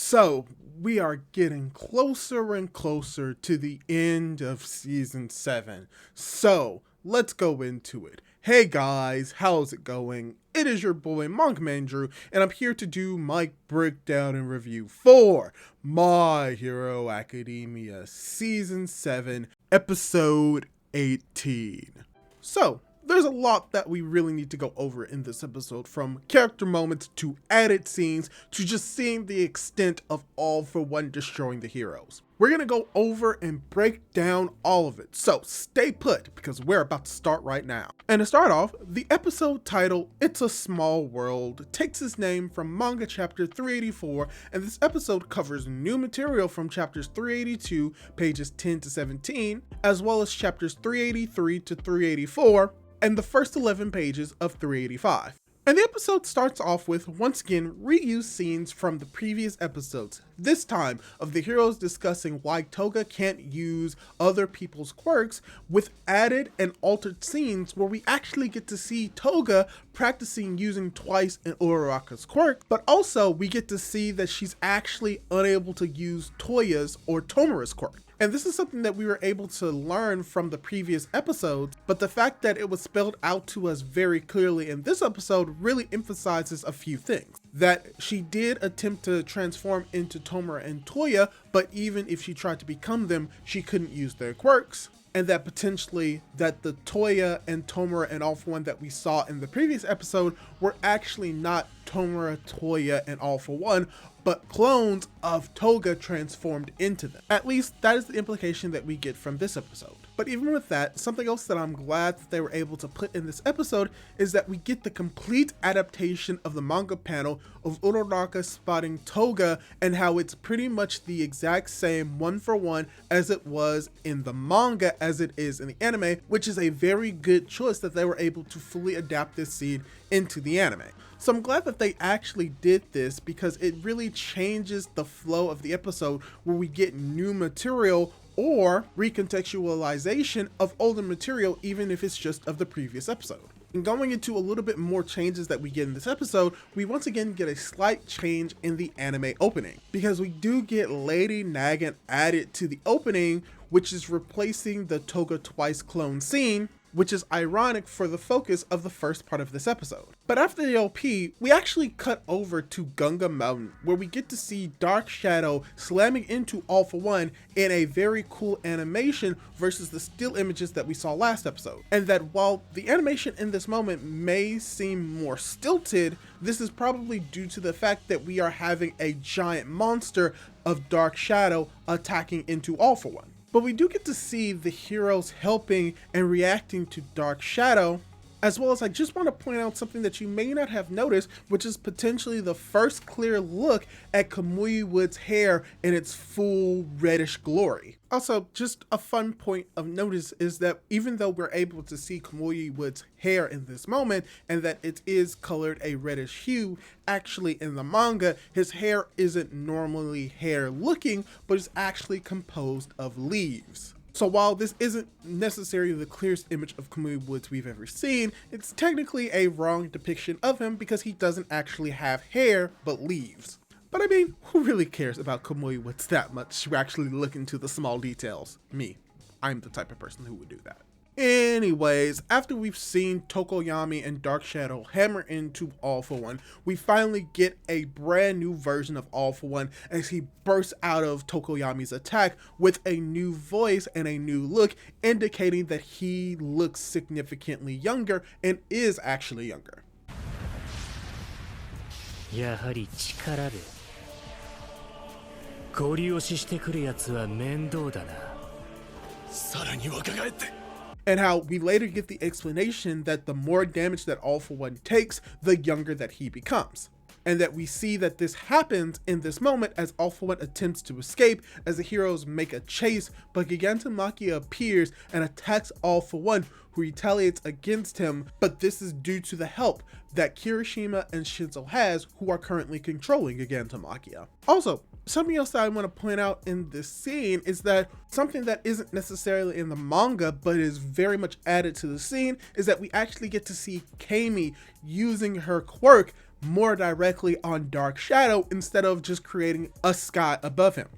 So, we are getting closer and closer to the end of Season 7. So, let's go into it. Hey guys, how's it going? It is your boy Manga Andrew, and I'm here to do my breakdown and review for My Hero Academia Season 7, Episode 18. So, there's a lot that we really need to go over in this episode, from character moments to added scenes to just seeing the extent of All for One destroying the heroes. We're gonna go over and break down all of it, so stay put because we're about to start right now. And to start off, the episode title, It's a Small World, takes its name from Manga chapter 384, and this episode covers new material from chapters 382, pages 10 to 17, as well as chapters 383 to 384, and the first 11 pages of 385. And the episode starts off with, once again, reused scenes from the previous episodes, this time of the heroes discussing why Toga can't use other people's quirks, with added and altered scenes where we actually get to see Toga practicing using twice in Uraraka's quirk, but also we get to see that she's actually unable to use Toya's or Tomura's quirk. And this is something that we were able to learn from the previous episodes, but the fact that it was spelled out to us very clearly in this episode really emphasizes a few things. That she did attempt to transform into Tomura and Toya, but even if she tried to become them, she couldn't use their quirks. And that potentially that the Toya and Tomura and All for One that we saw in the previous episode were actually not Tomura, Toya, and All for One, but clones of Toga transformed into them. At least that is the implication that we get from this episode. But even with that, something else that I'm glad that they were able to put in this episode is that we get the complete adaptation of the manga panel of Uraraka spotting Toga, and how it's pretty much the exact same one for one as it was in the manga as it is in the anime, which is a very good choice that they were able to fully adapt this scene into the anime. So I'm glad that they actually did this, because it really changes the flow of the episode, where we get new material or recontextualization of older material, even if it's just of the previous episode. And going into a little bit more changes that we get in this episode, we once again get a slight change in the anime opening, because we do get Lady Nagin added to the opening, which is replacing the Toga twice clone scene, which is ironic for the focus of the first part of this episode. But after the OP, we actually cut over to Gunga Mountain, where we get to see Dark Shadow slamming into All for One in a very cool animation versus the still images that we saw last episode. And that while the animation in this moment may seem more stilted, this is probably due to the fact that we are having a giant monster of Dark Shadow attacking into All for One. But we do get to see the heroes helping and reacting to Dark Shadow, as well as I just want to point out something that you may not have noticed, which is potentially the first clear look at Kamui Wood's hair in its full reddish glory. Also, just a fun point of notice is that even though we're able to see Kamui Wood's hair in this moment, and that it is colored a reddish hue, actually in the manga, his hair isn't normally hair looking, but is actually composed of leaves. So while this isn't necessarily the clearest image of Kamui Woods we've ever seen, it's technically a wrong depiction of him, because he doesn't actually have hair, but leaves. But I mean, who really cares about Kamui Woods that much to actually look into the small details? Me. I'm the type of person who would do that. Anyways, after we've seen Tokoyami and Dark Shadow hammer into All for One, we finally get a brand new version of All for One as he bursts out of Tokoyami's attack with a new voice and a new look, indicating that he looks significantly younger and is actually younger. やはり力でゴリ押ししてくるやつは面倒だな。さらに若返って。 And how we later get the explanation that the more damage that All for One takes, the younger that he becomes. And that we see that this happens in this moment as All for One attempts to escape as the heroes make a chase, but Gigantomachia appears and attacks All for One, who retaliates against him, but this is due to the help that Kirishima and Shinzo has, who are currently controlling Gigantomachia. Also, something else that I want to point out in this scene is that something that isn't necessarily in the manga but is very much added to the scene is that we actually get to see Kami using her quirk more directly on Dark Shadow instead of just creating a sky above him,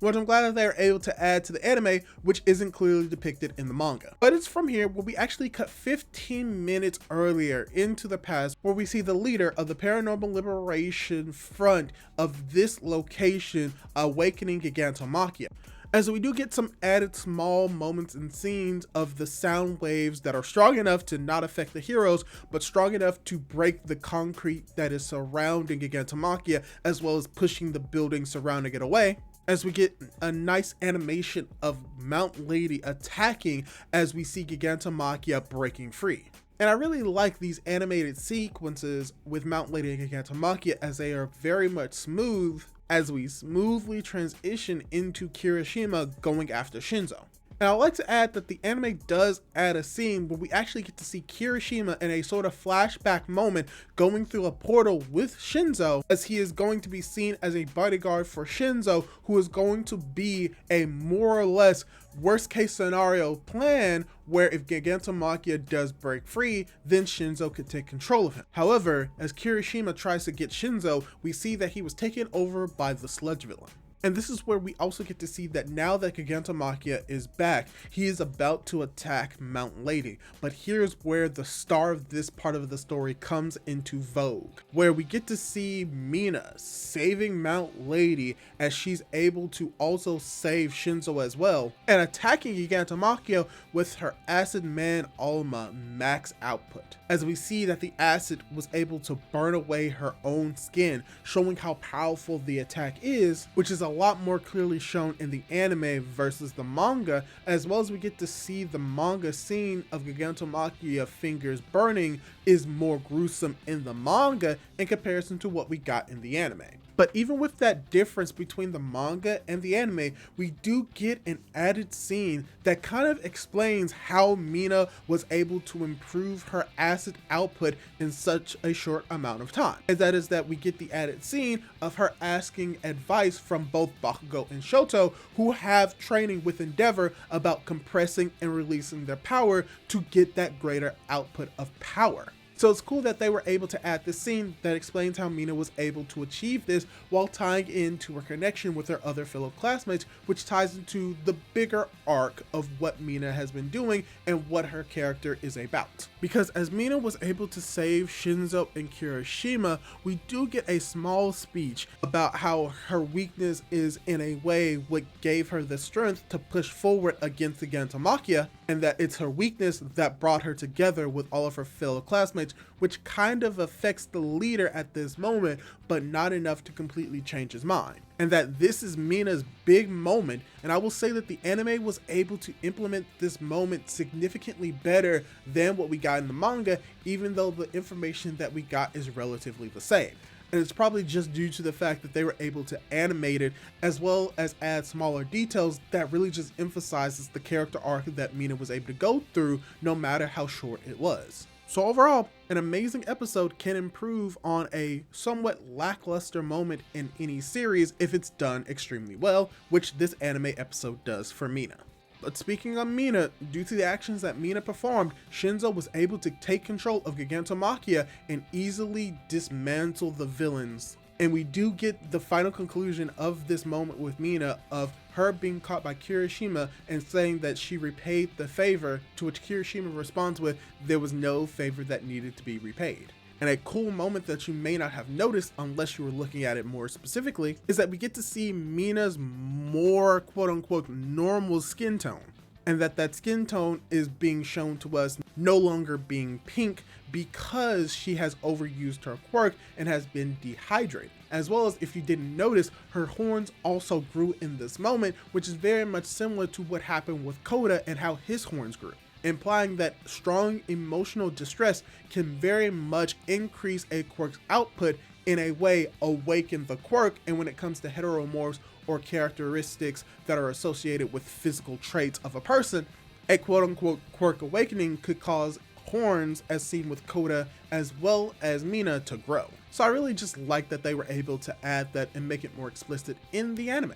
which I'm glad that they're able to add to the anime, which isn't clearly depicted in the manga. But it's from here where we actually cut 15 minutes earlier into the past, where we see the leader of the Paranormal Liberation Front of this location awakening Gigantomachia. As we do get some added small moments and scenes of the sound waves that are strong enough to not affect the heroes, but strong enough to break the concrete that is surrounding Gigantomachia, as well as pushing the building surrounding it away. As we get a nice animation of Mount Lady attacking as we see Gigantomachia breaking free. And I really like these animated sequences with Mount Lady and Gigantomachia, as they are very much smooth as we smoothly transition into Kirishima going after Shinzo. And I'd like to add that the anime does add a scene where we actually get to see Kirishima in a sort of flashback moment going through a portal with Shinzo, as he is going to be seen as a bodyguard for Shinzo, who is going to be a more or less worst case scenario plan where if Gigantomachia does break free, then Shinzo could take control of him. However, as Kirishima tries to get Shinzo, we see that he was taken over by the sludge villain. And this is where we also get to see that now that Gigantomachia is back, he is about to attack Mount Lady. But here's where the star of this part of the story comes into vogue, where we get to see Mina saving Mount Lady as she's able to also save Shinzo as well, and attacking Gigantomachia with her Acid Man Alma max output, as we see that the acid was able to burn away her own skin, showing how powerful the attack is, which is a lot more clearly shown in the anime versus the manga, as well as we get to see the manga scene of Gigantomachia fingers burning is more gruesome in the manga in comparison to what we got in the anime. But even with that difference between the manga and the anime, we do get an added scene that kind of explains how Mina was able to improve her acid output in such a short amount of time. And that is that we get the added scene of her asking advice from both Bakugo and Shoto, who have training with Endeavor about compressing and releasing their power to get that greater output of power. So it's cool that they were able to add this scene that explains how Mina was able to achieve this while tying into her connection with her other fellow classmates, which ties into the bigger arc of what Mina has been doing and what her character is about. Because as Mina was able to save Shinzo and Kirishima, we do get a small speech about how her weakness is in a way what gave her the strength to push forward against the Gigantomachia, and that it's her weakness that brought her together with all of her fellow classmates, which kind of affects the leader at this moment, but not enough to completely change his mind. And that this is Mina's big moment, and I will say that the anime was able to implement this moment significantly better than what we got in the manga, even though the information that we got is relatively the same. And it's probably just due to the fact that they were able to animate it as well as add smaller details that really just emphasizes the character arc that Mina was able to go through, no matter how short it was. So overall, an amazing episode can improve on a somewhat lackluster moment in any series if it's done extremely well, which this anime episode does for Mina. But speaking on Mina, due to the actions that Mina performed, Shinzo was able to take control of Gigantomachia and easily dismantle the villains. And we do get the final conclusion of this moment with Mina of her being caught by Kirishima and saying that she repaid the favor, to which Kirishima responds with, there was no favor that needed to be repaid. And a cool moment that you may not have noticed unless you were looking at it more specifically is that we get to see Mina's more quote-unquote normal skin tone, and that skin tone is being shown to us no longer being pink because she has overused her quirk and has been dehydrated. As well as, if you didn't notice, her horns also grew in this moment, which is very much similar to what happened with Koda and how his horns grew, implying that strong emotional distress can very much increase a quirk's output, in a way awaken the quirk. And when it comes to heteromorphs or characteristics that are associated with physical traits of a person, a quote-unquote quirk awakening could cause horns, as seen with Koda as well as Mina, to grow. So I really just like that they were able to add that and make it more explicit in the anime.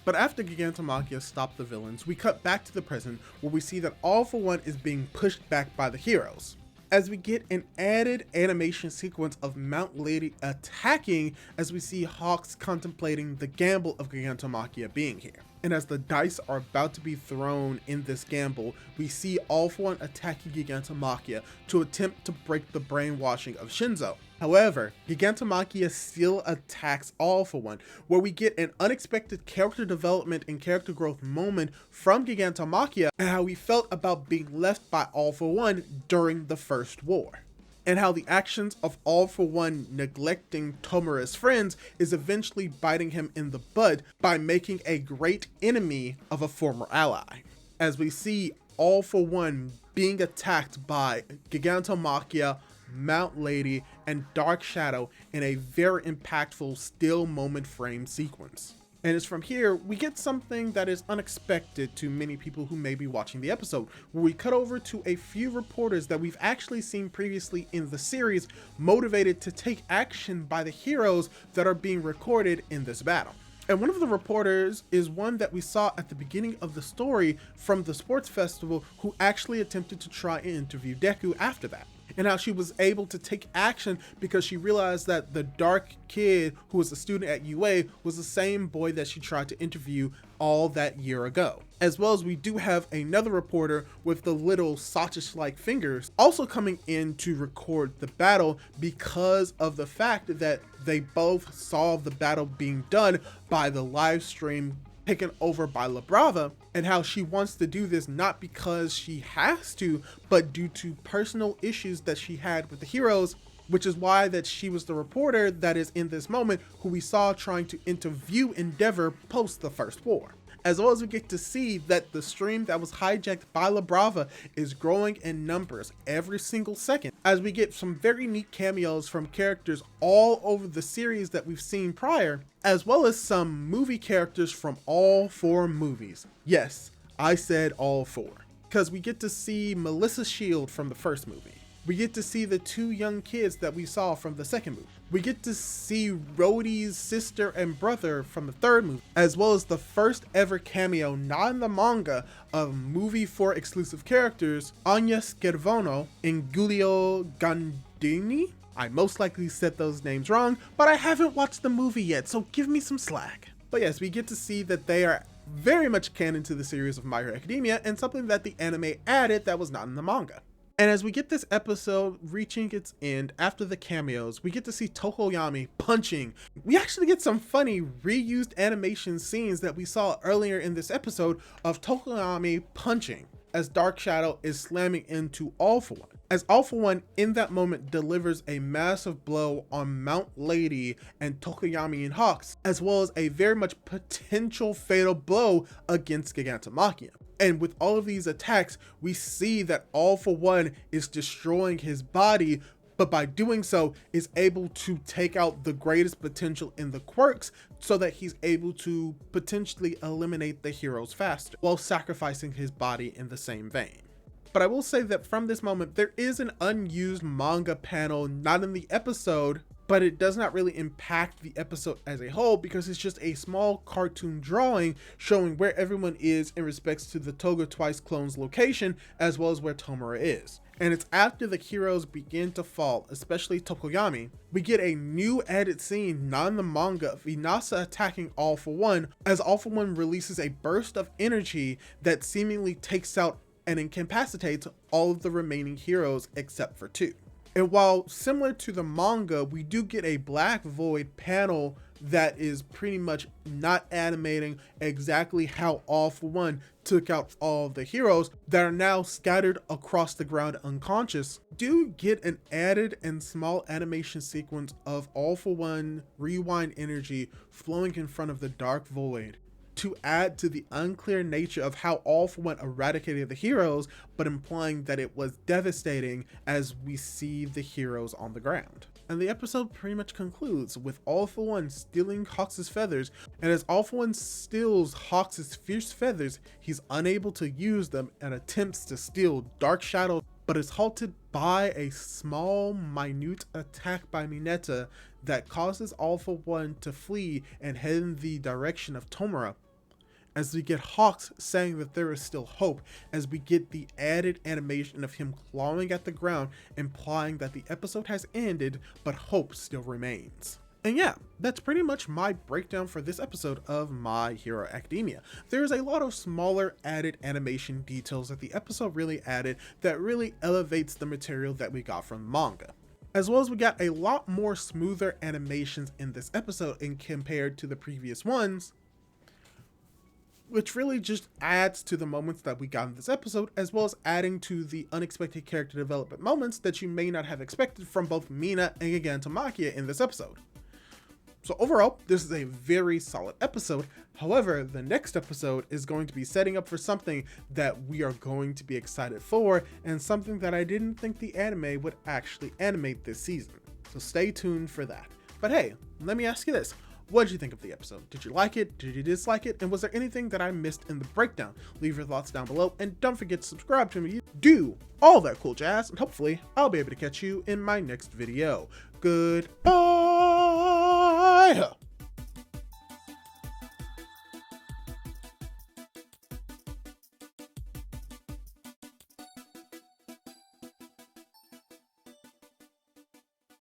But after Gigantomachia stopped the villains, we cut back to the present, where we see that All For One is being pushed back by the heroes. as we get an added animation sequence of Mount Lady attacking as we see Hawks contemplating the gamble of Gigantomachia being here. And as the dice are about to be thrown in this gamble, we see All For One attacking Gigantomachia to attempt to break the brainwashing of Shinzo. However, Gigantomachia still attacks All For One, where we get an unexpected character development and character growth moment from Gigantomachia and how he felt about being left by All For One during the First War, and how the actions of All For One neglecting Tomura's friends is eventually biting him in the butt by making a great enemy of a former ally. As we see All For One being attacked by Gigantomachia, Mount Lady, and Dark Shadow in a very impactful still moment frame sequence. And it's from here we get something that is unexpected to many people who may be watching the episode, where we cut over to a few reporters that we've actually seen previously in the series, motivated to take action by the heroes that are being recorded in this battle. And one of the reporters is one that we saw at the beginning of the story from the sports festival, who actually attempted to try and interview Deku after that, and how she was able to take action because she realized that the dark kid who was a student at UA was the same boy that she tried to interview all that year ago. As well as we do have another reporter with the little sausage-like fingers also coming in to record the battle because of the fact that they both saw the battle being done by the live stream taken over by La Brava, and how she wants to do this not because she has to, but due to personal issues that she had with the heroes, which is why that she was the reporter that is in this moment who we saw trying to interview Endeavor post the First War. As well as we get to see that the stream that was hijacked by La Brava is growing in numbers every single second, as we get some very neat cameos from characters all over the series that we've seen prior, as well as some movie characters from all 4 movies. Yes, I said all 4, because we get to see Melissa Shield from the first movie. We get to see the 2 young kids that we saw from the second movie. We get to see Rhodey's sister and brother from the third movie, as well as the first ever cameo, not in the manga, of movie 4 exclusive characters, Anya Schervono and Giulio Gandini. I most likely said those names wrong, but I haven't watched the movie yet, so give me some slack. But yes, we get to see that they are very much canon to the series of My Hero Academia, and something that the anime added that was not in the manga. And as we get this episode reaching its end after the cameos, we get to see Tokoyami punching. We actually get some funny reused animation scenes that we saw earlier in this episode of Tokoyami punching as Dark Shadow is slamming into All For One, as All For One in that moment delivers a massive blow on Mount Lady and Tokoyami and Hawks, as well as a very much potential fatal blow against Gigantomachia. And with all of these attacks, we see that All For One is destroying his body, but by doing so is able to take out the greatest potential in the quirks so that he's able to potentially eliminate the heroes faster while sacrificing his body in the same vein. But I will say that from this moment, there is an unused manga panel, not in the episode, but it does not really impact the episode as a whole because it's just a small cartoon drawing showing where everyone is in respects to the Toga Twice clone's location, as well as where Tomura is. And it's after the heroes begin to fall, especially Tokoyami, we get a new added scene, not in the manga, of Inasa attacking All For One, as All For One releases a burst of energy that seemingly takes out and incapacitates all of the remaining heroes except for 2. And while similar to the manga, we do get a Black Void panel that is pretty much not animating exactly how All For One took out all of the heroes that are now scattered across the ground unconscious, do get an added and small animation sequence of All For One rewind energy flowing in front of the Dark Void, to add to the unclear nature of how All For One eradicated the heroes, but implying that it was devastating as we see the heroes on the ground. And the episode pretty much concludes with All For One stealing Hawks' feathers, and as All For One steals Hawks' fierce feathers, he's unable to use them and attempts to steal Dark Shadow, but is halted by a small, minute attack by Mineta that causes All For One to flee and head in the direction of Tomura. as we get Hawks saying that there is still hope, as we get the added animation of him clawing at the ground, implying that the episode has ended, but hope still remains. And yeah, that's pretty much my breakdown for this episode of My Hero Academia. There's a lot of smaller added animation details that the episode really added that really elevates the material that we got from manga. As well as we got a lot more smoother animations in this episode in compared to the previous ones, which really just adds to the moments that we got in this episode, as well as adding to the unexpected character development moments that you may not have expected from both Mina and Gigantomachia in this episode. So overall, this is a very solid episode. However, the next episode is going to be setting up for something that we are going to be excited for, and something that I didn't think the anime would actually animate this season. So stay tuned for that. But hey, let me ask you this. What did you think of the episode? Did you like it? Did you dislike it? And was there anything that I missed in the breakdown? Leave your thoughts down below, and don't forget to subscribe to me. Do all that cool jazz, and hopefully I'll be able to catch you in my next video. Goodbye!